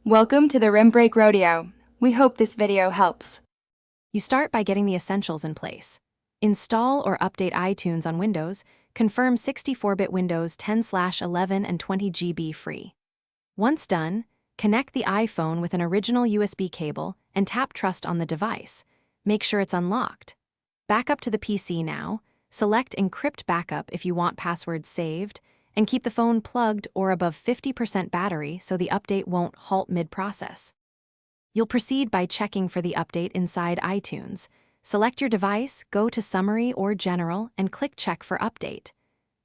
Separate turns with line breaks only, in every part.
Welcome to the Rim Break Rodeo. We hope this video helps.
You start by getting the essentials in place. Install or update iTunes on Windows. Confirm 64-bit Windows 10/11 and 20 GB free. Once done, connect the iPhone with an original USB cable and tap Trust on the device. Make sure it's unlocked. Back up to the PC now. Select Encrypt Backup if you want passwords saved, and keep the phone plugged or above 50% battery so the update won't halt mid-process. You'll proceed by checking for the update inside iTunes. Select your device, go to Summary or General, and click Check for Update.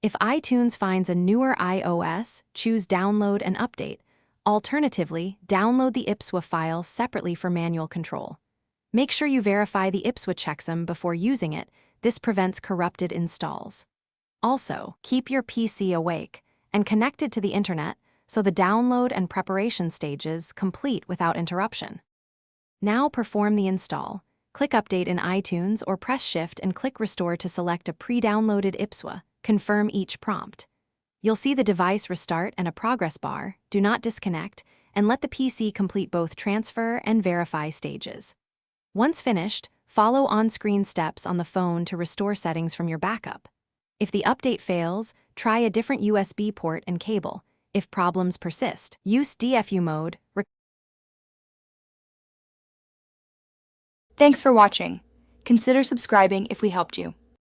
If iTunes finds a newer iOS, choose Download and Update. Alternatively, download the IPSWA file separately for manual control. Make sure you verify the IPSWA checksum before using it. This prevents corrupted installs. Also, keep your PC awake and connected to the internet so the download and preparation stages complete without interruption. Now perform the install. Click Update in iTunes or press Shift and click Restore to select a pre-downloaded IPSWA. Confirm each prompt. You'll see the device restart and a progress bar. Do not disconnect, and let the PC complete both transfer and verify stages. Once finished, follow on-screen steps on the phone to restore settings from your backup. If the update fails, try a different USB port and cable. If problems persist, use DFU mode.
Thanks for watching. Consider subscribing if we helped you.